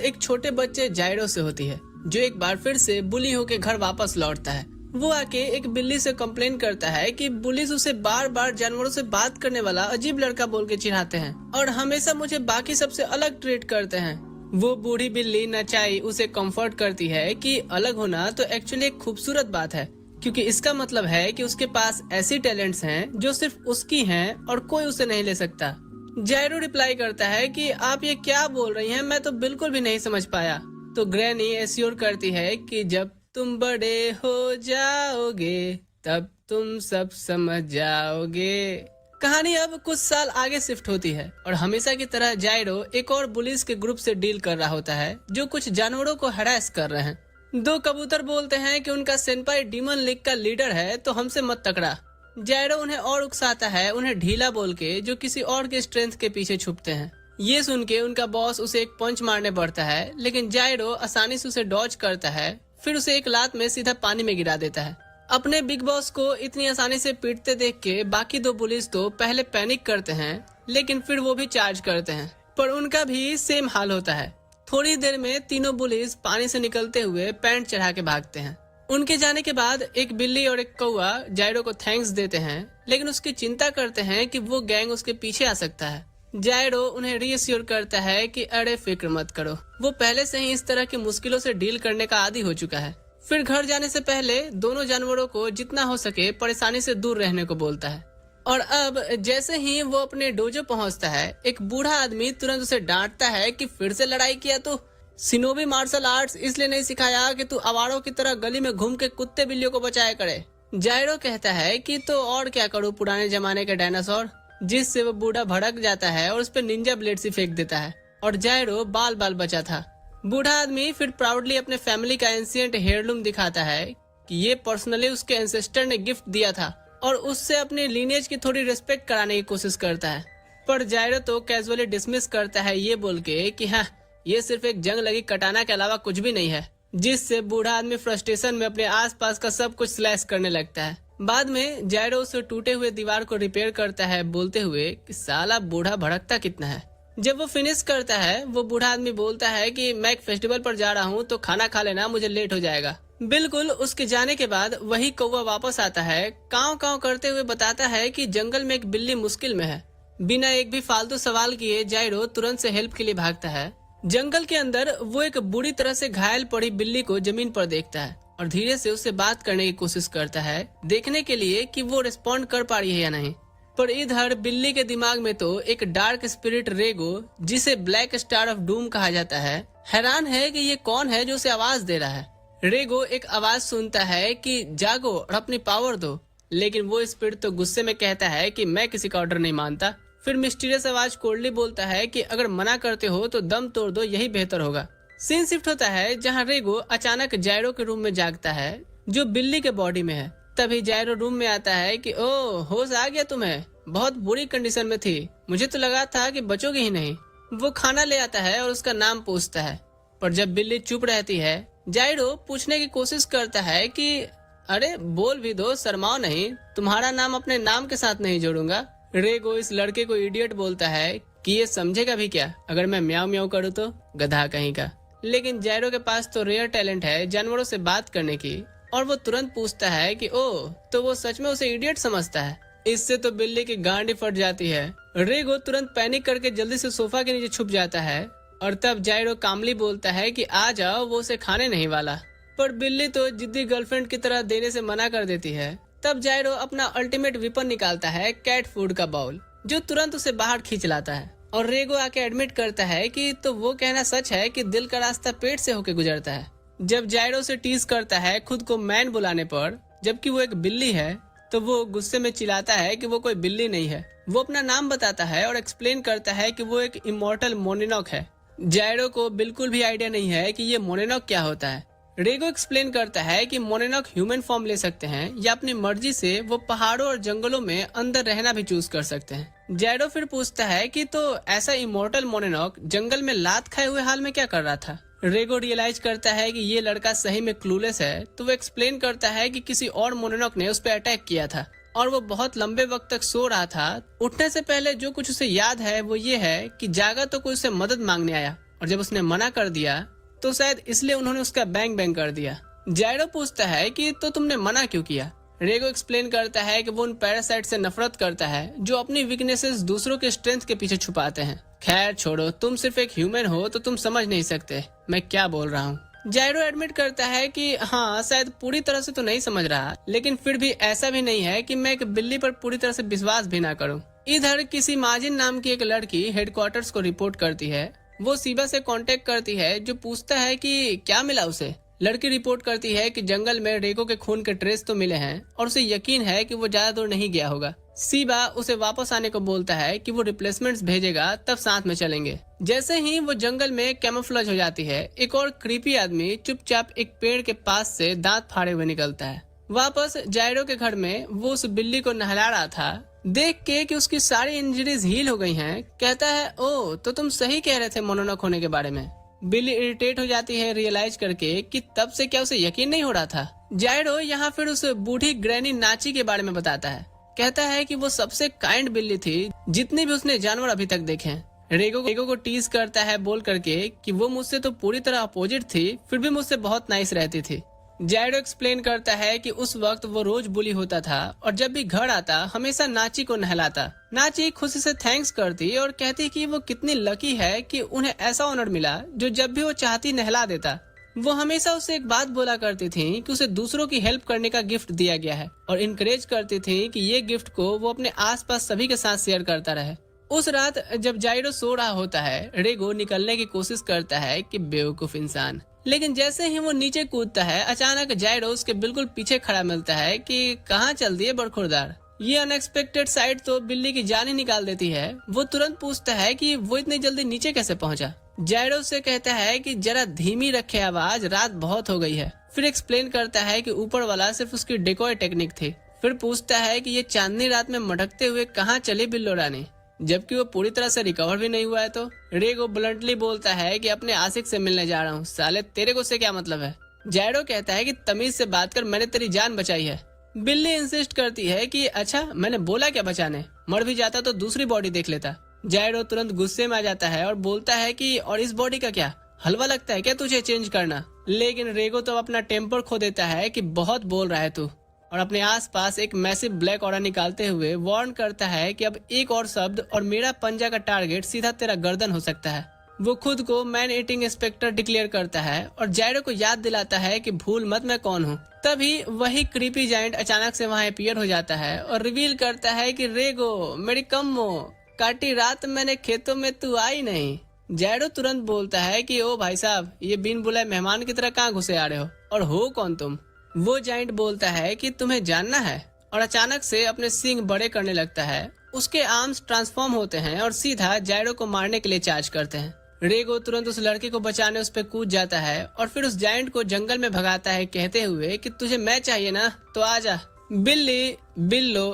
एक छोटे बच्चे जायरो से होती है, जो एक बार फिर से बुली होके घर वापस लौटता है। वो आके एक बिल्ली से कंप्लेन करता है कि बुलीज उसे बार बार जानवरों से बात करने वाला अजीब लड़का बोल के चिढ़ाते हैं और हमेशा मुझे बाकी सबसे अलग ट्रीट करते हैं। वो बूढ़ी बिल्ली नचाई उसे कंफर्ट करती है कि अलग होना तो एक्चुअली एक खूबसूरत बात है, क्योंकि इसका मतलब है कि उसके पास ऐसी टैलेंट्स हैं जो सिर्फ उसकी हैं और कोई उसे नहीं ले सकता। जायरो रिप्लाई करता है कि आप ये क्या बोल रही हैं, मैं तो बिल्कुल भी नहीं समझ पाया। तो ग्रैनी एश्योर करती है कि जब तुम बड़े हो जाओगे तब तुम सब समझ जाओगे। कहानी अब कुछ साल आगे शिफ्ट होती है और हमेशा की तरह जायरो एक और पुलिस के ग्रुप से डील कर रहा होता है, जो कुछ जानवरों को हरास कर रहे हैं। दो कबूतर बोलते हैं कि उनका सेंपाई डीमन लीग का लीडर है, तो हमसे मत टकरा। जायरो उन्हें और उकसाता है, उन्हें ढीला बोल के, जो किसी और के स्ट्रेंथ के पीछे छुपते हैं। ये सुन के उनका बॉस उसे एक पंच मारने पड़ता है, लेकिन जायरो आसानी से उसे डॉज करता है, फिर उसे एक लात में सीधा पानी में गिरा देता है। अपने बिग बॉस को इतनी आसानी से पीटते देख के बाकी दो पुलिस तो पहले पैनिक करते हैं, लेकिन फिर वो भी चार्ज करते हैं, पर उनका भी सेम हाल होता है। थोड़ी देर में तीनों पुलिस पानी से निकलते हुए पैंट चढ़ा के भागते हैं। उनके जाने के बाद एक बिल्ली और एक कौवा जायरो को थैंक्स देते हैं, लेकिन उसकी चिंता करते हैं कि वो गैंग उसके पीछे आ सकता है। जायरो उन्हें रीअश्योर करता है कि अरे फिक्र मत करो, वो पहले से ही इस तरह की मुश्किलों से डील करने का आदी हो चुका है। फिर घर जाने से पहले दोनों जानवरों को जितना हो सके परेशानी से दूर रहने को बोलता है। और अब जैसे ही वो अपने डोजो पहुंचता है, एक बूढ़ा आदमी तुरंत उसे डांटता है कि फिर से लड़ाई किया तो सिनोबी मार्शल आर्ट्स इसलिए नहीं सिखाया कि तू आवारों की तरह गली में घूम के कुत्ते बिल्लियों को बचाया करे। जायरो कहता है कि तो और क्या करूं, पुराने जमाने के डायनासोर, जिससे वो बूढ़ा भड़क जाता है और उस पर निंजा ब्लेड से फेंक देता है और जायरो बाल बाल बचा था। बूढ़ा आदमी फिर प्राउडली अपने फैमिली का एंशिएंट हेयरलूम दिखाता है कि ये पर्सनली उसके एंसेस्टर ने गिफ्ट दिया था और उससे अपने लीनेज की थोड़ी रिस्पेक्ट कराने की कोशिश करता है। पर जायरो तो कैजुअली डिसमिस करता है ये बोल के कि हाँ, ये सिर्फ एक जंग लगी कटाना के अलावा कुछ भी नहीं है, जिससे बूढ़ा आदमी फ्रस्ट्रेशन में अपने आसपास का सब कुछ स्लैश करने लगता है। बाद में जायरो उस टूटे हुए दीवार को रिपेयर करता है, बोलते हुए कि साला बूढ़ा भड़कता कितना है। जब वो फिनिश करता है, वो बूढ़ा आदमी बोलता है कि मैं एक फेस्टिवल पर जा रहा हूँ, तो खाना खा लेना, मुझे लेट हो जाएगा। बिल्कुल उसके जाने के बाद वही कौवा वापस आता है, काव काव करते हुए बताता है कि जंगल में एक बिल्ली मुश्किल में है। बिना एक भी फालतू सवाल किए जायरो तुरंत से हेल्प के लिए भागता है। जंगल के अंदर वो एक बुरी तरह से घायल पड़ी बिल्ली को जमीन पर देखता है और धीरे से उससे बात करने की कोशिश करता है, देखने के लिए कि वो रिस्पॉन्ड कर पा रही है या नहीं। पर इधर बिल्ली के दिमाग में तो एक डार्क स्पिरिट रेगो, जिसे ब्लैक स्टार ऑफ डूम कहा जाता है, हैरान है कि ये कौन है जो उसे आवाज दे रहा है। रेगो एक आवाज सुनता है कि जागो और अपनी पावर दो, लेकिन वो स्पिरिट तो गुस्से में कहता है कि मैं किसी का ऑर्डर नहीं मानता। फिर मिस्टीरियस आवाज कोल्डली बोलता है कि अगर मना करते हो तो दम तोड़ दो, यही बेहतर होगा। सीन शिफ्ट होता है जहाँ रेगो अचानक जायरो के रूम में जागता है, जो बिल्ली के बॉडी में है। तभी जायरो रूम में आता है कि ओह, होश आ गया तुम्हें, बहुत बुरी कंडीशन में थी, मुझे तो लगा था कि बचोगे ही नहीं। वो खाना ले आता है और उसका नाम पूछता है, पर जब बिल्ली चुप रहती है, जायरो पूछने की कोशिश करता है कि अरे बोल भी दो, शर्माओ नहीं, तुम्हारा नाम अपने नाम के साथ नहीं जोड़ूंगा। रेगो इस लड़के को इडियट बोलता है कि ये समझेगा भी क्या अगर मैं म्याऊ म्याऊ करूँ तो, गधा कहीं का। लेकिन जायरो के पास तो रेयर टैलेंट है जानवरों से बात करने की, और वो तुरंत पूछता है कि ओह, तो वो सच में उसे इडियट समझता है। इससे तो बिल्ली की गांड ही फट जाती है। रेगो तुरंत पैनिक करके जल्दी से सोफा के नीचे छुप जाता है और तब जायरो कामली बोलता है कि आ जाओ, वो उसे खाने नहीं वाला। पर बिल्ली तो जिद्दी गर्लफ्रेंड की तरह देने से मना कर देती है। तब जायरो अपना अल्टीमेट वेपन निकालता है, कैट फूड का बाउल, जो तुरंत उसे बाहर खींच लाता है। और रेगो आके एडमिट करता है कि तो वो कहना सच है कि दिल का रास्ता पेट से होके गुजरता है। जब जायरो से टीज करता है खुद को मैन बुलाने पर, जबकि वो एक बिल्ली है, तो वो गुस्से में चिल्लाता है कि वो कोई बिल्ली नहीं है। वो अपना नाम बताता है और एक्सप्लेन करता है कि वो एक इमॉर्टल मोनोनॉक है। जायरो को बिल्कुल भी आइडिया नहीं है कि ये मोनोनॉक क्या होता है। रेगो एक्सप्लेन करता है कि मोनोनॉक ह्यूमन फॉर्म ले सकते हैं या अपनी मर्जी से वो पहाड़ों और जंगलों में अंदर रहना भी चूज कर सकते हैं। जायरो फिर पूछता है कि तो ऐसा इमॉर्टल मोनोनॉक जंगल में लात खाए हुए हाल में क्या कर रहा था। रेगो रियलाइज करता है कि ये लड़का सही में क्लूलेस है, तो वो एक्सप्लेन करता है कि किसी और मोनोनॉक ने उस पर अटैक किया था और वो बहुत लंबे वक्त तक सो रहा था। उठने से पहले जो कुछ उसे याद है वो ये है कि जागा तो कोई उससे मदद मांगने आया और जब उसने मना कर दिया तो शायद इसलिए उन्होंने उसका बैंग बैंग कर दिया। जायरो पूछता है कि तो तुमने मना क्यों किया। रेगो एक्सप्लेन करता है कि वो उन पैरासाइट से नफरत करता है जो अपनी वीकनेसेस दूसरों के स्ट्रेंथ के पीछे छुपाते हैं। खैर छोड़ो, तुम सिर्फ एक ह्यूमन हो तो तुम समझ नहीं सकते मैं क्या बोल रहा हूँ। जायरो एडमिट करता है कि हाँ शायद पूरी तरह से तो नहीं समझ रहा, लेकिन फिर भी ऐसा भी नहीं है कि मैं एक बिल्ली पर पूरी तरह से विश्वास भी ना करूँ। इधर किसी माजिन नाम की एक लड़की हेडक्वार्टर्स को रिपोर्ट करती है। वो सीबा से कांटेक्ट करती है जो पूछता है कि क्या मिला उसे। लड़की रिपोर्ट करती है कि जंगल में रेगो के खून के ट्रेस तो मिले हैं और उसे यकीन है कि वो ज्यादा दूर नहीं गया होगा। सीबा उसे वापस आने को बोलता है कि वो रिप्लेसमेंट्स भेजेगा, तब साथ में चलेंगे। जैसे ही वो जंगल में कैमोफ्लेज हो जाती है, एक और क्रीपी आदमी चुपचाप एक पेड़ के पास से दांत फाड़े हुए निकलता है। वापस जायरो के घर में वो उस बिल्ली को नहला रहा था। देख के कि उसकी सारी इंजरीज हील हो गई हैं, कहता है ओ तो तुम सही कह रहे थे मोनोनोक होने के बारे में। बिल्ली इरिटेट हो जाती है रियलाइज करके कि तब से क्या उसे यकीन नहीं हो रहा था। जायरो यहाँ फिर उस बूढ़ी ग्रैनी नाची के बारे में बताता है। कहता है कि वो सबसे काइंड बिल्ली थी जितनी भी उसने जानवर अभी तक देखे हैं। रेगो को टीज करता है बोल करके कि वो मुझसे तो पूरी तरह अपोजिट थी, फिर भी मुझसे बहुत नाइस रहती थी। जायरो एक्सप्लेन करता है कि उस वक्त वो रोज बुली होता था और जब भी घर आता हमेशा नाची को नहलाता। नाची खुशी से थैंक्स करती और कहती कि वो कितनी लकी है कि उन्हें ऐसा ऑनर मिला जो जब भी वो चाहती नहला देता। वो हमेशा उसे एक बात बोला करती थी कि उसे दूसरों की हेल्प करने का गिफ्ट दिया गया है और इनकरेज करती थी कि ये गिफ्ट को वो अपने आसपास सभी के साथ शेयर करता रहे। उस रात जब जायरो सो रहा होता है, रेगो निकलने की कोशिश करता है कि बेवकूफ इंसान, लेकिन जैसे ही वो नीचे कूदता है अचानक जायरो उसके बिल्कुल पीछे खड़ा मिलता है कि कहाँ चल दिए बड़खुरदार। ये अनएक्सपेक्टेड साइड तो बिल्ली की जान ही निकाल देती है। वो तुरंत पूछता है कि वो इतनी जल्दी नीचे कैसे पहुंचा। जायरो से कहता है कि जरा धीमी रखे आवाज, रात बहुत हो गई है। फिर एक्सप्लेन करता है कि ऊपर वाला सिर्फ उसकी डेकोय टेक्निक थी। फिर पूछता है कि ये चांदनी रात में मटकते हुए कहाँ चली बिल्लो रानी, जबकि वो पूरी तरह से रिकवर भी नहीं हुआ है। तो रेगो ब्लंटली बोलता है कि अपने आशिक से मिलने जा रहा हूँ, साले तेरे को उससे क्या मतलब है। जायरो कहता है कि तमीज से बात कर, मैंने तेरी जान बचाई है। बिल्ली इंसिस्ट करती है कि अच्छा मैंने बोला क्या बचाने, मर भी जाता तो दूसरी बॉडी देख लेता। जायरो तुरंत गुस्से में आ जाता है और बोलता है कि और इस बॉडी का क्या, हलवा लगता है क्या तुझे चेंज करना। लेकिन रेगो तो अपना टेम्पर खो देता है कि बहुत बोल रहा है तू, और अपने आसपास एक मैसिव ब्लैक ऑरा निकालते हुए वार्न करता है कि अब एक और शब्द और मेरा पंजा का टारगेट सीधा तेरा गर्दन हो सकता है। वो खुद को मैन ईटिंग इंस्पेक्टर डिक्लेयर करता है और जायरो को याद दिलाता है कि भूल मत मैं कौन हूँ। तभी वही क्रीपी जायंट अचानक से वहाँ अपीयर हो जाता है और रिवील करता है कि रेगो मेरी कम्मो, काटी रात मैंने खेतों में तू आई नहीं। जायरो तुरंत बोलता है कि ओ भाई साहब, ये बिन बुलाए मेहमान की तरह कहाँ घुसे आ रहे हो और हो कौन तुम। वो जायंट बोलता है कि तुम्हें जानना है और अचानक से अपने सींग बड़े करने लगता है। उसके आर्म्स ट्रांसफॉर्म होते हैं और सीधा जायरो को मारने के लिए चार्ज करते हैं। रेगो तुरंत उस लड़के को बचाने उस पे कूद जाता है और फिर उस जायंट को जंगल में भगाता है कहते हुए कि तुझे मैं चाहिए ना तो आजा। बिल्ली बिल्लो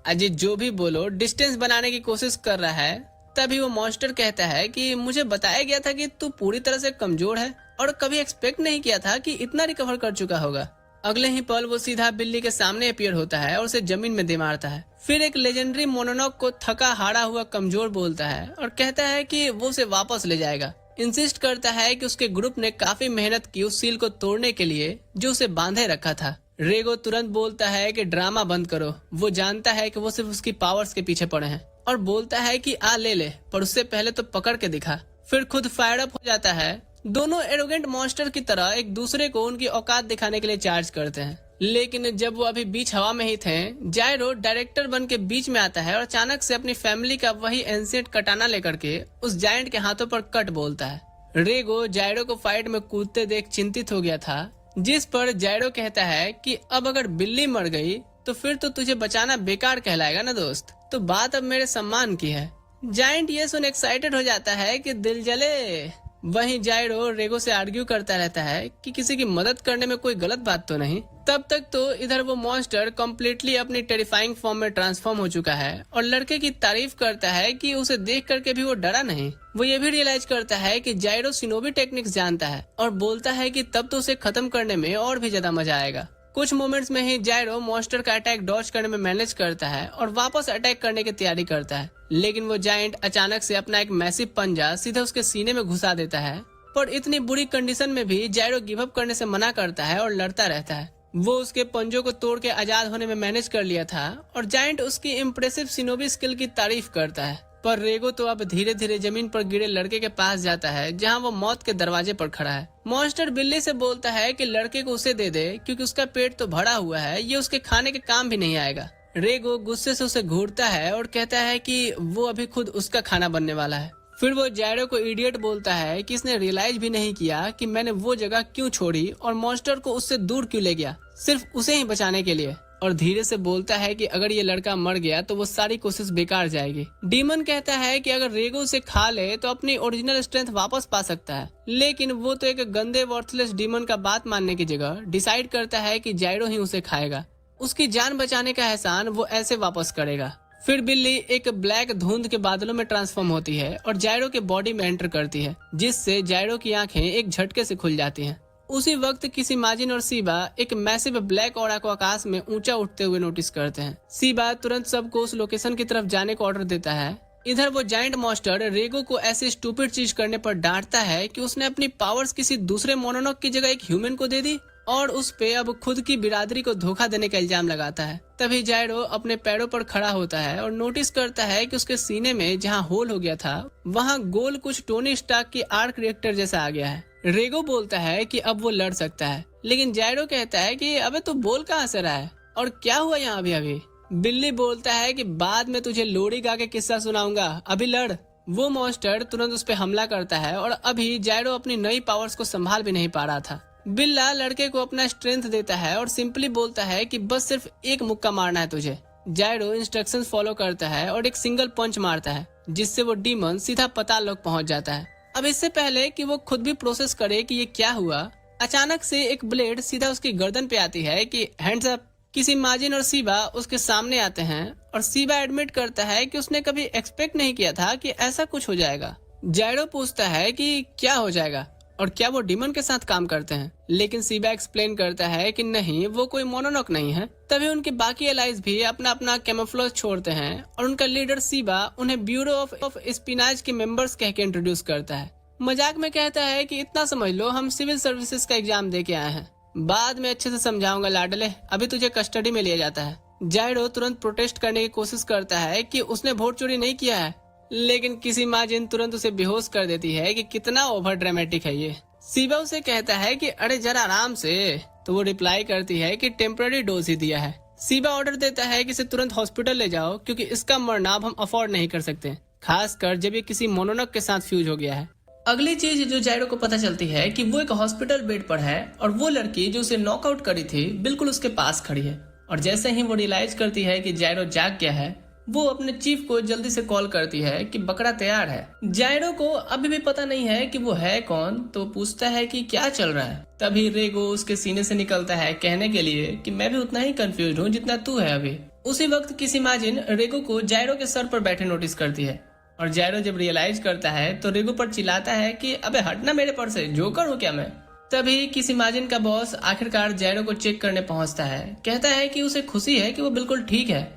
अजी जो भी बोलो डिस्टेंस बनाने की कोशिश कर रहा है। तभी वो मॉन्स्टर कहता है कि मुझे बताया गया था कि तू पूरी तरह से कमजोर है और कभी एक्सपेक्ट नहीं किया था कि इतना रिकवर कर चुका होगा। अगले ही पल वो सीधा बिल्ली के सामने अपीयर होता है और उसे जमीन में दे मारता है। फिर एक लेजेंडरी मोनोनोक को थका हारा हुआ कमजोर बोलता है और कहता है कि वो उसे वापस ले जाएगा। इंसिस्ट करता है कि उसके ग्रुप ने काफी मेहनत की उस सील को तोड़ने के लिए जो उसे बांधे रखा था। रेगो तुरंत बोलता है कि ड्रामा बंद करो। वो जानता है कि वो सिर्फ उसकी पावर्स के पीछे पड़े हैं और बोलता है कि आ ले, पर उससे पहले तो पकड़ के दिखा। फिर खुद फायर अप हो जाता है। दोनों एरोगेंट मॉन्स्टर की तरह एक दूसरे को उनकी औकात दिखाने के लिए चार्ज करते हैं। लेकिन जब वो अभी बीच हवा में ही थे, जायरो डायरेक्टर बन के बीच में आता है और अचानक से अपनी फैमिली का वही एंशिएंट कटाना लेकर के उस जायंट के हाथों पर कट बोलता है। रेगो जायरो को फाइट में कूदते देख चिंतित हो गया था, जिस पर जायरो कहता है कि अब अगर बिल्ली मर गई तो फिर तो तुझे बचाना बेकार कहलाएगा ना दोस्त, तो बात अब मेरे सम्मान की है। जायंट ये सुन एक्साइटेड हो जाता है कि दिल जले। वहीं जायरो रेगो से आर्ग्यू करता रहता है कि किसी की मदद करने में कोई गलत बात तो नहीं। तब तक तो इधर वो मॉन्स्टर कम्प्लीटली अपनी टेरिफाइंग फॉर्म में ट्रांसफॉर्म हो चुका है और लड़के की तारीफ करता है कि उसे देख करके भी वो डरा नहीं। वो ये भी रियलाइज करता है कि जायरो शिनोबी टेक्निक्स जानता है और बोलता है कि तब तो उसे खत्म करने में और भी ज्यादा मजा आएगा। कुछ मोमेंट्स में ही जायरो मॉन्स्टर का अटैक डॉज करने में मैनेज करता है और वापस अटैक करने की तैयारी करता है, लेकिन वो जायंट अचानक से अपना एक मैसिव पंजा सीधा उसके सीने में घुसा देता है। पर इतनी बुरी कंडीशन में भी जायरो गिव अप करने से मना करता है और लड़ता रहता है। वो उसके पंजों को तोड़ के आजाद होने में मैनेज कर लिया था और जायंट उसकी इम्प्रेसिव शिनोबी स्किल की तारीफ करता है। पर रेगो तो अब धीरे धीरे जमीन पर गिरे लड़के के पास जाता है जहां वो मौत के दरवाजे पर खड़ा है। मॉन्स्टर बिल्ली से बोलता है कि लड़के को उसे दे दे क्योंकि उसका पेट तो भरा हुआ है, ये उसके खाने के काम भी नहीं आएगा। रेगो गुस्से से उसे घूरता है और कहता है कि वो अभी खुद उसका खाना बनने वाला है। फिर वो जायरो को इडियट बोलता है कि इसने रियलाइज भी नहीं किया कि मैंने वो जगह क्यों छोड़ी और मॉन्स्टर को उससे दूर क्यों ले गया, सिर्फ उसे ही बचाने के लिए। और धीरे से बोलता है कि अगर ये लड़का मर गया तो वो सारी कोशिश बेकार जाएगी। डीमन कहता है कि अगर रेगो उसे खा ले तो अपनी ओरिजिनल स्ट्रेंथ वापस पा सकता है, लेकिन वो तो एक गंदे वर्थलेस डीमन का बात मानने की जगह डिसाइड करता है कि जायरो ही उसे खाएगा। उसकी जान बचाने का एहसान वो ऐसे वापस करेगा। फिर बिल्ली एक ब्लैक धुंध के बादलों में ट्रांसफॉर्म होती है और जायरो के बॉडी में एंटर करती है, जिससे जायरो की आंखें एक झटके से खुल जाती हैं। उसी वक्त किसिमाजिन और सीबा एक मैसिव ब्लैक ऑरा को आकाश में ऊंचा उठते हुए नोटिस करते हैं। सीबा तुरंत सबको उस लोकेशन की तरफ जाने को ऑर्डर देता है। इधर वो जायंट मॉन्स्टर रेगो को ऐसी स्टूपिड चीज करने पर डांटता है कि उसने अपनी पावर्स किसी दूसरे मोनोनॉक की जगह एक ह्यूमन को दे दी और उस पे अब खुद की बिरादरी को धोखा देने का इल्जाम लगाता है। तभी जायरो अपने पैरों पर खड़ा होता है और नोटिस करता है कि उसके सीने में जहां होल हो गया था वहां गोल कुछ टोनी स्टार्क की आर्क रिएक्टर जैसा आ गया है। रेगो बोलता है कि अब वो लड़ सकता है, लेकिन जायरो कहता है कि अबे तू बोल कहाँ से रहा है और क्या हुआ यहाँ अभी। बिल्ली बोलता है कि बाद में तुझे लोरी गा के किस्सा सुनाऊंगा, अभी लड़। वो मॉन्स्टर तुरंत उस पे हमला करता है और अभी जायरो अपनी नई पावर्स को संभाल भी नहीं पा रहा था। बिल्ला लड़के को अपना स्ट्रेंथ देता है और सिंपली बोलता है कि बस सिर्फ एक मुक्का मारना है तुझे। जायरो इंस्ट्रक्शंस फॉलो करता है और एक सिंगल पंच मारता है, जिससे वो डीमन सीधा पाताल लोक पहुंच जाता है। अब इससे पहले कि वो खुद भी प्रोसेस करे कि ये क्या हुआ, अचानक से एक ब्लेड सीधा उसकी गर्दन पे आती है कि हैंड्स अप। किसिमाजिन और सीबा उसके सामने आते हैं और सीबा एडमिट करता है कि उसने कभी एक्सपेक्ट नहीं किया था कि ऐसा कुछ हो जाएगा। जायरो पूछता है कि क्या हो जाएगा और क्या वो डीमन के साथ काम करते हैं, लेकिन सीबा एक्सप्लेन करता है कि नहीं, वो कोई मोनोनॉक नहीं है। तभी उनके बाकी एलाइज भी अपना अपना कैमोफ्लेज छोड़ते हैं और उनका लीडर सीबा उन्हें ब्यूरो ऑफ स्पिनाच के मेंबर्स कह के इंट्रोड्यूस करता है। मजाक में कहता है कि इतना समझ लो हम सिविल सर्विसेज का एग्जाम दे के आए हैं, बाद में अच्छे से समझाऊंगा लाडले, अभी तुझे कस्टडी में लिया जाता है। जायरो तुरंत प्रोटेस्ट करने की कोशिश करता है कि उसने वोट चोरी नहीं किया है, लेकिन किसिमाजिन तुरंत उसे बेहोश कर देती है कि कितना ओवर ड्रामेटिक है ये। सीबा उसे कहता है कि अरे जरा आराम से, तो वो रिप्लाई करती है कि टेम्पररी डोज ही दिया है। सीबा ऑर्डर देता है कि इसे तुरंत हॉस्पिटल ले जाओ क्योंकि इसका मरना अब हम अफोर्ड नहीं कर सकते, खासकर जब ये किसी मोनोनॉक के साथ फ्यूज हो गया है। अगली चीज जो जायरो को पता चलती है कि वो एक हॉस्पिटल बेड पर है और वो लड़की जो उसे नॉकआउट करी थी बिल्कुल उसके पास खड़ी है। और जैसे ही वो रियलाइज करती है कि जायरो जाग गया है, वो अपने चीफ को जल्दी से कॉल करती है कि बकरा तैयार है। जायरो को अभी भी पता नहीं है कि वो है कौन, तो पूछता है कि क्या चल रहा है। तभी रेगो उसके सीने से निकलता है कहने के लिए कि मैं भी उतना ही कंफ्यूज हूँ जितना तू है अभी। उसी वक्त किसिमाजिन रेगो को जायरो के सर पर बैठे नोटिस करती है और जायरो जब रियलाइज करता है तो रेगो पर चिल्लाता है कि अबे हटना मेरे पर से, जोकर हूँ क्या मैं। तभी किसिमाजिन का बॉस आखिरकार जायरो को चेक करने पहुंचता है, कहता है कि उसे खुशी है कि वो बिल्कुल ठीक है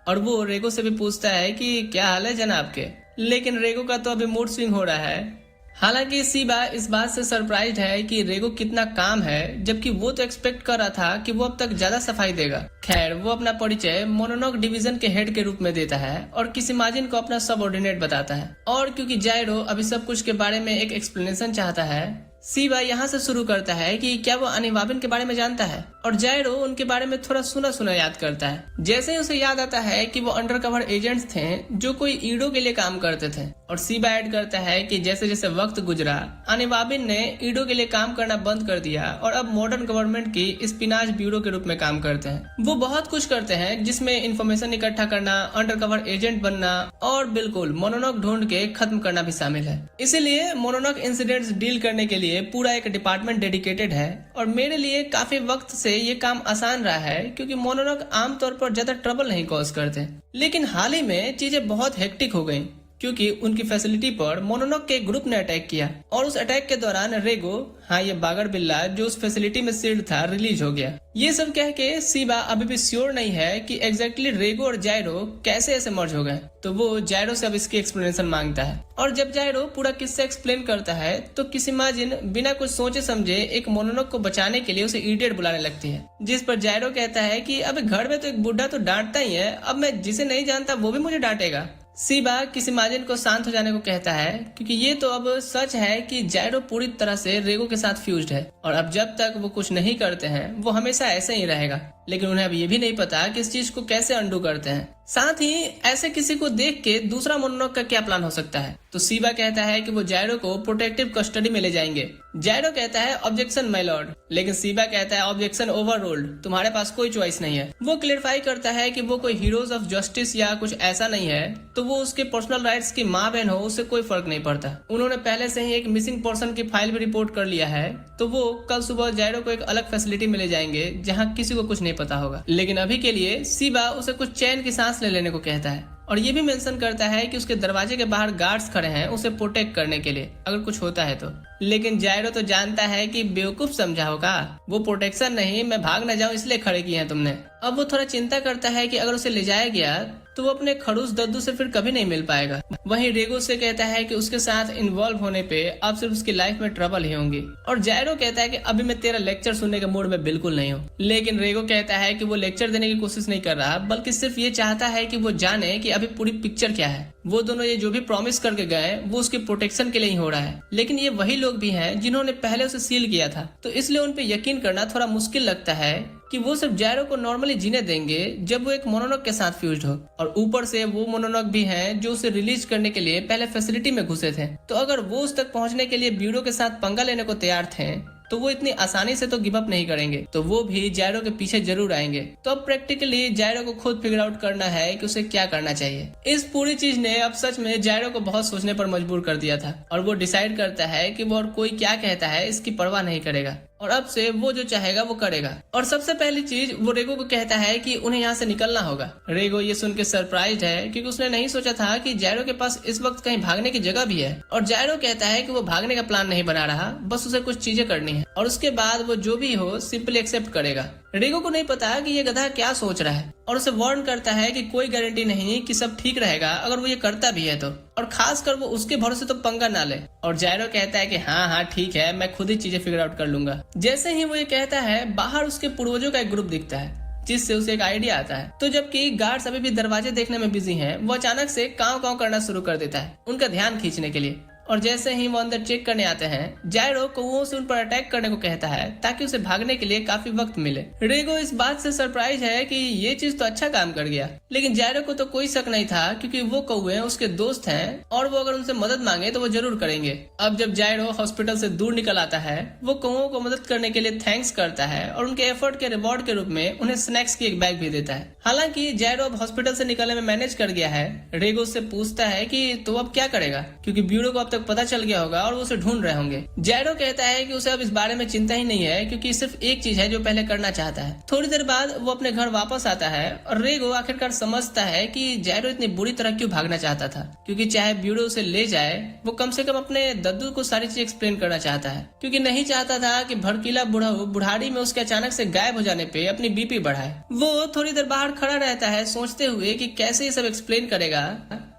और वो रेगो से भी पूछता है कि क्या हाल है जनाब के, लेकिन रेगो का तो अभी मूड स्विंग हो रहा है। हालांकि सीबा इस बात से सरप्राइज्ड है कि रेगो कितना काम है, जबकि वो तो एक्सपेक्ट कर रहा था कि वो अब तक ज्यादा सफाई देगा। खैर, वो अपना परिचय मोनोनॉक डिवीजन के हेड के रूप में देता है और किसिमाजिन को अपना सबऑर्डिनेट बताता है। और क्योंकि जायरो अभी सब कुछ के बारे में एक एक्सप्लेनेशन चाहता है, सीबा यहाँ से शुरू करता है कि क्या वो अनिवाबिन के बारे में जानता है और जायरो उनके बारे में थोड़ा सुना सुना याद करता है। जैसे ही उसे याद आता है कि वो अंडरकवर एजेंट्स थे जो कोई ईडो के लिए काम करते थे, और सीबा ऐड करता है कि जैसे जैसे वक्त गुजरा अनिवाबिन ने ईडो के लिए काम करना बंद कर दिया और अब मॉडर्न गवर्नमेंट की स्पिनाच ब्यूरो के रूप में काम करते हैं। वो बहुत कुछ करते हैं जिसमें इंफॉर्मेशन इकट्ठा करना, अंडरकवर एजेंट बनना और बिल्कुल मोनोनॉक ढूंढ के खत्म करना भी शामिल है। इसीलिए मोनोनॉक इंसिडेंट्स डील करने के लिए पूरा एक डिपार्टमेंट डेडिकेटेड है और मेरे लिए काफी वक्त से ये काम आसान रहा है क्योंकि मोनोनॉक आमतौर पर ज्यादा ट्रबल नहीं कॉज करते। लेकिन हाल ही में चीजें बहुत हेक्टिक हो गयी क्योंकि उनकी फैसिलिटी पर मोनोनोक के ग्रुप ने अटैक किया और उस अटैक के दौरान रेगो, हाँ ये बागर बिल्ला जो उस फैसिलिटी में सील्ड था, रिलीज हो गया। ये सब कह के सीबा अभी भी श्योर नहीं है कि एग्जैक्टली रेगो और जायरो कैसे ऐसे मर्ज हो गए, तो वो जायरो से अब इसकी एक्सप्लेनेशन मांगता है। और जब जायरो पूरा किस्सा एक्सप्लेन करता है तो किसिमाजिन बिना कुछ सोचे समझे एक मोनोनोक को बचाने के लिए उसे इडियट बुलाने लगती है, जिस पर जायरो कहता है कि अब घर में तो एक बुढ़ा तो डांटता ही है, अब मैं जिसे नहीं जानता वो भी मुझे डांटेगा। सीबा किसिमाजिन को शांत हो जाने को कहता है क्योंकि ये तो अब सच है कि जायरो पूरी तरह से रेगो के साथ फ्यूज्ड है और अब जब तक वो कुछ नहीं करते हैं वो हमेशा ऐसे ही रहेगा। लेकिन उन्हें अब ये भी नहीं पता कि इस चीज को कैसे अंडू करते हैं। साथ ही ऐसे किसी को देख के दूसरा मोनोनोक का क्या प्लान हो सकता है। तो सीबा कहता है कि वो जायरो को प्रोटेक्टिव कस्टडी में ले जाएंगे। जायरो कहता है ऑब्जेक्शन माय लॉर्ड, लेकिन सीबा कहता है ऑब्जेक्शन ओवर रूल्ड, तुम्हारे पास कोई चॉइस नहीं है। वो क्लियरफाई करता है कि वो कोई हीरोज ऑफ जस्टिस या कुछ ऐसा नहीं है, तो वो उसके पर्सनल राइट्स की माँ बहन हो उससे कोई फर्क नहीं पड़ता। उन्होंने पहले से ही एक मिसिंग पर्सन की फाइल भी रिपोर्ट कर लिया है, तो वो कल सुबह जायरो को एक अलग फैसिलिटी में ले जाएंगे जहाँ किसी को कुछ नहीं पता होगा। लेकिन अभी के लिए सीबा उसे कुछ चैन की सांस ले लेने को कहता है और ये भी मेंशन करता है कि उसके दरवाजे के बाहर गार्ड्स खड़े हैं उसे प्रोटेक्ट करने के लिए अगर कुछ होता है तो। लेकिन जायरो तो जानता है कि बेवकूफ समझा होगा, वो प्रोटेक्शन नहीं मैं भाग न जाऊं इसलिए खड़े किए हैं तुमने। अब वो थोड़ा चिंता करता है कि अगर उसे ले जाया गया तो वो अपने खड़ूस दद्दू से फिर कभी नहीं मिल पाएगा। वहीं रेगो से कहता है कि उसके साथ इन्वॉल्व होने पे अब सिर्फ उसकी लाइफ में ट्रबल ही होंगी। और जायरो कहता है कि अभी मैं तेरा लेक्चर सुनने के मूड में बिल्कुल नहीं हूँ। लेकिन रेगो कहता है कि वो लेक्चर देने की कोशिश नहीं कर रहा, बल्कि सिर्फ ये चाहता है कि वो जाने कि अभी पूरी पिक्चर क्या है। वो दोनों ये जो भी प्रॉमिस करके गए वो उसके प्रोटेक्शन के लिए ही हो रहा है। लेकिन ये वही लोग भी हैं जिन्होंने पहले उसे सील किया था, तो इसलिए उन पे यकीन करना थोड़ा मुश्किल लगता है कि वो सिर्फ जायरो को नॉर्मली जीने देंगे जब वो एक मोनोनोक के साथ फ्यूज्ड हो। और ऊपर से वो मोनोनोक भी हैं जो उसे रिलीज करने के लिए पहले फैसिलिटी में घुसे थे, तो अगर वो उस तक पहुंचने के लिए ब्यूरो के साथ पंगा लेने को तैयार थे तो वो इतनी आसानी से तो गिव अप नहीं करेंगे, तो वो भी जायरो के पीछे जरूर आएंगे। तो अब प्रैक्टिकली जायरो को खुद फिगर आउट करना है कि उसे क्या करना चाहिए। इस पूरी चीज ने अब सच में जायरो को बहुत सोचने पर मजबूर कर दिया था और वो डिसाइड करता है कि वो और कोई क्या कहता है इसकी परवाह नहीं करेगा और अब से वो जो चाहेगा वो करेगा। और सबसे पहली चीज वो रेगो को कहता है कि उन्हें यहाँ से निकलना होगा। रेगो ये सुन के सरप्राइज्ड है क्योंकि उसने नहीं सोचा था कि जायरो के पास इस वक्त कहीं भागने की जगह भी है। और जायरो कहता है कि वो भागने का प्लान नहीं बना रहा, बस उसे कुछ चीजें करनी है और उसके बाद वो जो भी हो सिंपली एक्सेप्ट करेगा। रेगो को नहीं पता कि ये गधा क्या सोच रहा है और उसे वार्न करता है कि कोई गारंटी नहीं कि सब ठीक रहेगा अगर वो ये करता भी है तो, और खासकर वो उसके भरोसे तो पंगा ना ले। और जायरो कहता है कि हाँ ठीक है मैं खुद ही चीजें फिगर आउट कर लूंगा। जैसे ही वो ये कहता है बाहर उसके पूर्वजों का एक ग्रुप दिखता है जिससे उसे एक आइडिया आता है। तो जबकि गार्ड्स अभी भी दरवाजे देखने में बिजी हैं, वो अचानक से काव काव करना शुरू कर देता है उनका ध्यान खींचने के लिए। और जैसे ही वो अंदर चेक करने आते हैं जायरो कौओं से उन पर अटैक करने को कहता है ताकि उसे भागने के लिए काफी वक्त मिले। रेगो इस बात से सरप्राइज है कि ये चीज तो अच्छा काम कर गया, लेकिन जायरो को तो कोई शक नहीं था क्योंकि वो कौए उसके दोस्त हैं और वो अगर उनसे मदद मांगे तो वो जरूर करेंगे। अब जब जायरो हॉस्पिटल से दूर निकल आता है वो कौओं को मदद करने के लिए थैंक्स करता है और उनके एफर्ट के रिवॉर्ड के रूप में उन्हें स्नैक्स की एक बैग भी देता है। हालांकि जायरो अब हॉस्पिटल से निकलने में मैनेज कर गया है। रेगो उससे पूछता है कि तो अब क्या करेगा, क्योंकि ब्यूरो को अब तक पता चल गया होगा और वो उसे ढूंढ रहे होंगे। जायरो कहता है कि उसे अब इस बारे में चिंता ही नहीं है क्योंकि सिर्फ एक चीज है जो पहले करना चाहता है। थोड़ी देर बाद वो अपने घर वापस आता है और रेगो आखिरकार समझता है कि जायरो इतनी बुरी तरह क्यों भागना चाहता था, क्योंकि चाहे ब्यूरो उसे ले जाए वो कम से कम अपने दद्दू को सारी चीज एक्सप्लेन करना चाहता है, क्योंकि नहीं चाहता था कि भड़कीला बुढ़ाऊ बुढ़ाड़ी में उसके अचानक से गायब हो जाने पे अपनी बीपी बढ़ाए। वो थोड़ी देर बाहर खड़ा रहता है सोचते हुए कि कैसे ये सब एक्सप्लेन करेगा।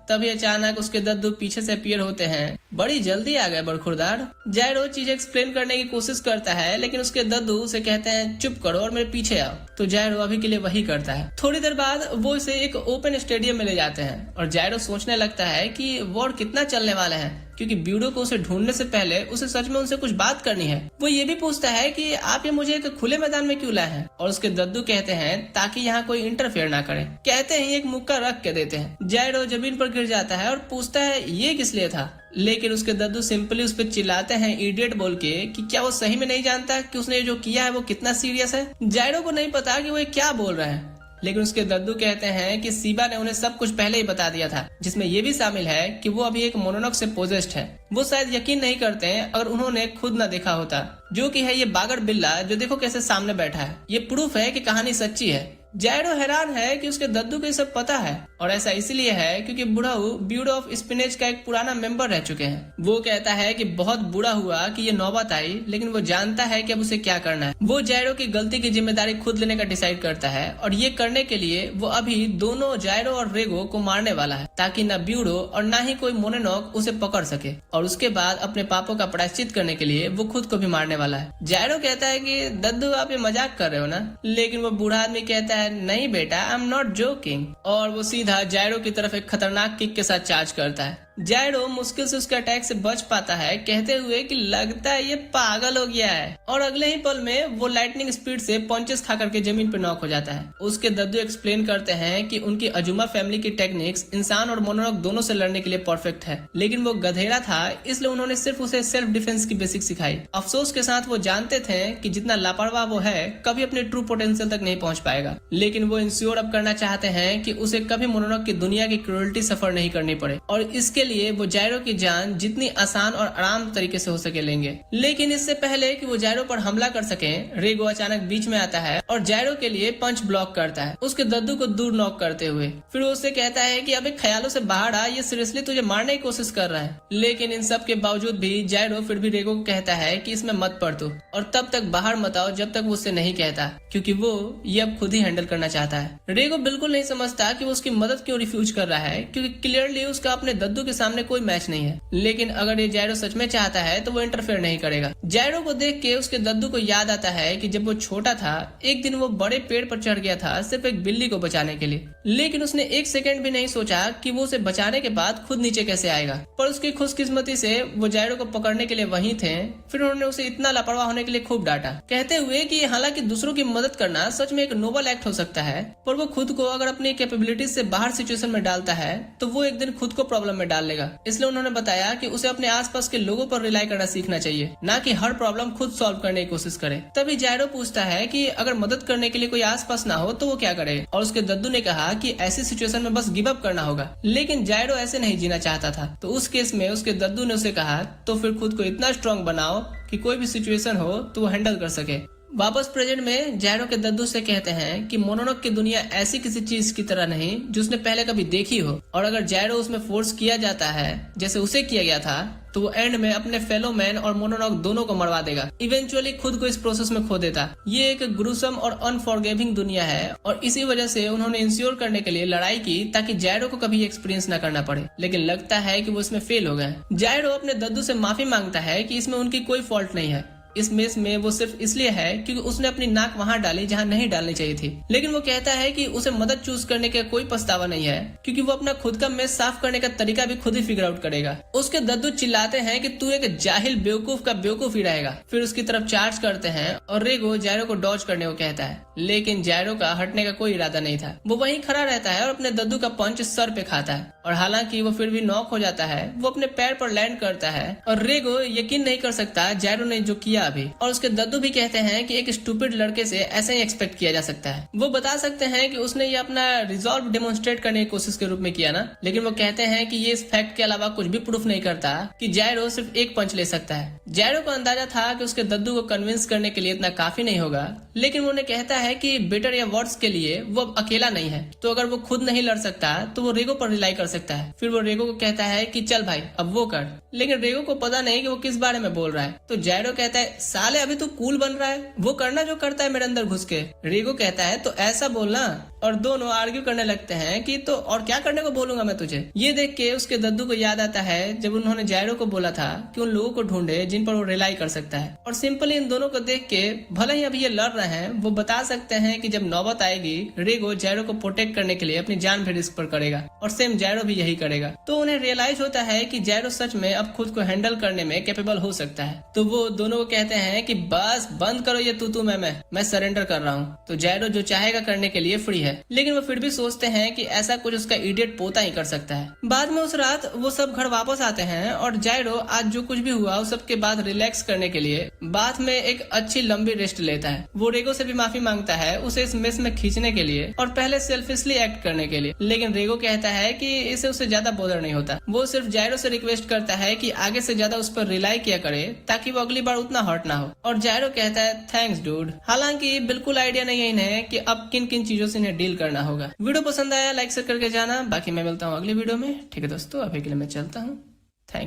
तभी अचानक उसके दद्दू पीछे से अपीयर होते हैं। बड़ी जल्दी आ गए बरखुरदार। जायरो चीज एक्सप्लेन करने की कोशिश करता है लेकिन उसके दद्दू उसे कहते हैं चुप करो और मेरे पीछे आओ। तो जायरो अभी के लिए वही करता है। थोड़ी देर बाद वो इसे एक ओपन स्टेडियम में ले जाते हैं और जायरो सोचने लगता है कि वॉर कितना चलने वाला है, क्योंकि ब्यूरो को उसे ढूंढने से पहले उसे सच में उनसे कुछ बात करनी है। वो ये भी पूछता है कि आप ये मुझे एक खुले मैदान में क्यों लाए हैं, और उसके दद्दू कहते हैं ताकि यहाँ कोई इंटरफेयर ना करे। कहते ही एक मुक्का रख के देते हैं। जायरो जमीन पर गिर जाता है और पूछता है ये किस लिए था, लेकिन उसके दद्दू सिंपली उस पर चिल्लाते हैं इडियट बोल के कि क्या वो सही में नहीं जानता कि उसने जो किया है वो कितना सीरियस है। जायरो को नहीं पता कि वो क्या बोल रहे हैं, लेकिन उसके दद्दू कहते हैं कि सीबा ने उन्हें सब कुछ पहले ही बता दिया था, जिसमें ये भी शामिल है कि वो अभी एक मोनोनोक से पोजेस्ड है। वो शायद यकीन नहीं करते हैं अगर उन्होंने खुद न देखा होता, जो कि है ये बागर बिल्ला जो देखो कैसे सामने बैठा है। ये प्रूफ है कि कहानी सच्ची है। जायरो हैरान है कि उसके दद्दू को ये सब पता है और ऐसा इसलिए है क्योंकि बुढ़ाऊ ब्यूरो ऑफ स्पिनेच का एक पुराना मेंबर रह चुके हैं। वो कहता है कि बहुत बुरा हुआ कि ये नौबत आई, लेकिन वो जानता है कि अब उसे क्या करना है। वो जायरो की गलती की जिम्मेदारी खुद लेने का डिसाइड करता है और ये करने के लिए वो अभी दोनों जायरो और रेगो को मारने वाला है, ताकि न ब्यूरो और न ही कोई मोनोनॉक उसे पकड़ सके। और उसके बाद अपने पापों का प्रायश्चित करने के लिए वो खुद को भी मारने वाला है। जायरो कहता है कि दद्दू आप ये मजाक कर रहे हो ना, लेकिन वो बूढ़ा आदमी कहता है नहीं बेटा, आई एम नॉट जोकिंग, और वो सीधा जायरो की तरफ एक खतरनाक किक के साथ चार्ज करता है। जायरो मुश्किल से उसके अटैक से बच पाता है, कहते हुए कि लगता है ये पागल हो गया है, और अगले ही पल में वो लाइटनिंग स्पीड से पंचेस खा करके जमीन पर नॉक हो जाता है। उसके दद्दू एक्सप्लेन करते हैं कि उनकी अजुमा फैमिली की टेक्निक्स इंसान और मोनोनॉक दोनों से लड़ने के लिए परफेक्ट है, लेकिन वो गधेड़ा था, इसलिए उन्होंने सिर्फ उसे सेल्फ डिफेंस की बेसिक सिखाई। अफसोस के साथ वो जानते थे कि जितना लापरवाह वो है कभी अपने ट्रू पोटेंशियल तक नहीं पहुंच पाएगा, लेकिन वो इंश्योर अब करना चाहते हैं कि उसे कभी मोनोनॉक की दुनिया की क्रूरल्टी सफर नहीं करनी पड़े, और इसके लिए वो जायरो की जान जितनी आसान और आराम तरीके से हो सके लेंगे। लेकिन इससे पहले कि वो जायरो पर हमला कर सके, रेगो अचानक बीच में आता है और जायरो के लिए पंच ब्लॉक करता है, उसके दद्दू को दूर नॉक करते हुए। फिर वो उससे कहता है कि अबे ख्यालों से बाहर आ, ये सीरियसली तुझे मारने की कोशिश कर रहा है। लेकिन इन सब के बावजूद भी जायरो फिर भी रेगो को कहता है कि इसमें मत पड़ तू, और तब तक बाहर मत आओ जब तक वो उससे नहीं कहता, क्योंकि वो ये अब खुद ही हैंडल करना चाहता है। रेगो बिल्कुल नहीं समझता कि वो उसकी मदद क्यों रिफ्यूज कर रहा है, क्योंकि क्लियरली उसका अपने दद्दू के सामने कोई मैच नहीं है। लेकिन अगर ये जायरो सच में चाहता है तो वो इंटरफेयर नहीं करेगा। जायरो को देख के उसके दद्दू को याद आता है कि जब वो छोटा था एक दिन वो बड़े पेड़ पर चढ़ गया था सिर्फ एक बिल्ली को बचाने के लिए, लेकिन उसने एक सेकंड भी नहीं सोचा कि वो उसे बचाने के बाद खुद नीचे कैसे आएगा। पर उसकी खुशकिस्मती से वो जायरो को पकड़ने के लिए वहीं थे। फिर उन्होंने उसे इतना लापरवाह होने के लिए खूब डांटा, कहते हुए कि हालांकि दूसरों की मदद करना सच में एक नोबल एक्ट हो सकता है, पर वो खुद को अगर अपनी कैपेबिलिटीज से बाहर सिचुएशन में डालता है तो वो एक दिन खुद को प्रॉब्लम में डाल लेगा। इसलिए उन्होंने बताया कि उसे अपने आसपास के लोगों पर रिलाई करना सीखना चाहिए, ना कि हर प्रॉब्लम खुद सॉल्व करने की कोशिश करे। तभी जायरो पूछता है कि अगर मदद करने के लिए कोई आसपास ना हो तो वो क्या करे, और उसके दद्दू ने कहा कि ऐसी सिचुएशन में बस गिव अप करना होगा। लेकिन जायरो ऐसे नहीं जीना चाहता था, तो उस केस में उसके दद्दू ने उसे कहा तो फिर खुद को इतना स्ट्रांग बनाओ कि कोई भी सिचुएशन हो तो वो हैंडल कर सके। वापस प्रेजेंट में जायरो के दद्दू से कहते हैं कि मोनोनॉक की दुनिया ऐसी किसी चीज की तरह नहीं जो उसने पहले कभी देखी हो, और अगर जायरो उसमें फोर्स किया जाता है जैसे उसे किया गया था तो वो एंड में अपने फेलो मैन और मोनोनॉक दोनों को मरवा देगा, इवेंचुअली खुद को इस प्रोसेस में खो देता। ये एक ग्रुसम और अनफॉरगिविंग दुनिया है, और इसी वजह से उन्होंने इंश्योर करने के लिए लड़ाई की ताकि जायरो को कभी एक्सपीरियंस न करना पड़े। लेकिन लगता है कि वो इसमें फेल हो गए। जायरो अपने दद्दू से माफी मांगता है कि इसमें उनकी कोई फॉल्ट नहीं है, इस मेस में वो सिर्फ इसलिए है क्योंकि उसने अपनी नाक वहां डाली जहां नहीं डालनी चाहिए थी। लेकिन वो कहता है कि उसे मदद चूज करने का कोई पछतावा नहीं है, क्योंकि वो अपना खुद का मेस साफ करने का तरीका भी खुद ही फिगर आउट करेगा। उसके दद्दू चिल्लाते हैं कि तू एक जाहिल बेवकूफ का बेवकूफ ही रहेगा। फिर उसकी तरफ चार्ज करते हैं और रेगो जायरो को डॉज करने को कहता है, लेकिन जायरो का हटने का कोई इरादा नहीं था। वो वहीं खड़ा रहता है और अपने दद्दू का पंच सर पे खाता है, और हालांकि वो फिर भी नॉक हो जाता है, वो अपने पैर पर लैंड करता है, और रेगो यकीन नहीं कर सकता जायरो ने जो किया अभी। और उसके दद्दू भी कहते हैं कि एक स्टूपिड लड़के से ऐसा ही एक्सपेक्ट किया जा सकता है। वो बता सकते हैं कि उसने ये अपना रिजॉल्व डेमोन्स्ट्रेट करने की कोशिश के रूप में किया ना, लेकिन वो कहते हैं कि ये इस फैक्ट के अलावा कुछ भी प्रूफ नहीं करता कि जायरो सिर्फ एक पंच ले सकता है। जायरो को अंदाजा था कि उसके दद्दू को कन्विंस करने के लिए इतना काफी नहीं होगा, लेकिन वो उन्हें कहता है कि बेटर या वर्ड्स के लिए वो अब अकेला नहीं है, तो अगर वो खुद नहीं लड़ सकता तो वो रेगो पर रिलाई कर सकता है। फिर वो रेगो को कहता है कि चल भाई अब वो कर, लेकिन रेगो को पता नहीं कि वो किस बारे में बोल रहा है। तो जायरो कहता है साले अभी तो कूल बन रहा है, वो करना जो करता है मेरे अंदर घुस के। रेगो कहता है तो ऐसा बोलना, और दोनों आर्ग्यू करने लगते हैं कि तो और क्या करने को बोलूंगा मैं तुझे। ये देख के उसके दद्दू को याद आता है जब उन्होंने जायरो को बोला था कि उन लोगों को ढूंढे जिन पर वो रिलाई कर सकता है, और सिंपली इन दोनों को देख के भले ही अभी ये लड़ रहे हैं, वो बता सकते हैं कि जब नौबत आएगी रेगो जायरो को प्रोटेक्ट करने के लिए अपनी जान भी रिस्क पर करेगा, और सेम जायरो भी यही करेगा। तो उन्हें रियलाइज होता है कि जायरो सच में अब खुद को हैंडल करने में कैपेबल हो सकता है। तो वो दोनों को कहते हैं कि बस बंद करो ये तू मैं सरेंडर कर रहा हूँ। तो जायरो जो चाहेगा करने के लिए फ्री है, लेकिन वो फिर भी सोचते हैं कि ऐसा कुछ उसका इडियट पोता ही कर सकता है। बाद में उस रात वो सब घर वापस आते हैं, और जायरो आज जो कुछ भी हुआ उस सब के बाद रिलैक्स करने के लिए बाथ में एक अच्छी लंबी रेस्ट लेता है। वो रेगो से भी माफी मांगता है उसे इस मेस में खींचने के लिए और पहले सेल्फिशली एक्ट करने के लिए, लेकिन रेगो कहता है कि इसे उससे ज्यादा बोदर नहीं होता। वो सिर्फ जायरो से रिक्वेस्ट करता है कि आगे से ज्यादा उस पर रिलाई किया करे ताकि वो अगली बार उतना हर्ट ना हो। और जायरो कहता है थैंक्स डूड। हालांकि बिल्कुल आइडिया नहीं है इन्हें कि अब किन किन चीजों से इन्हें डील करना होगा। वीडियो पसंद आया लाइक शेयर करके जाना, बाकी मैं मिलता हूँ अगली वीडियो में। ठीक है दोस्तों, अभी के लिए मैं चलता हूँ। थैंक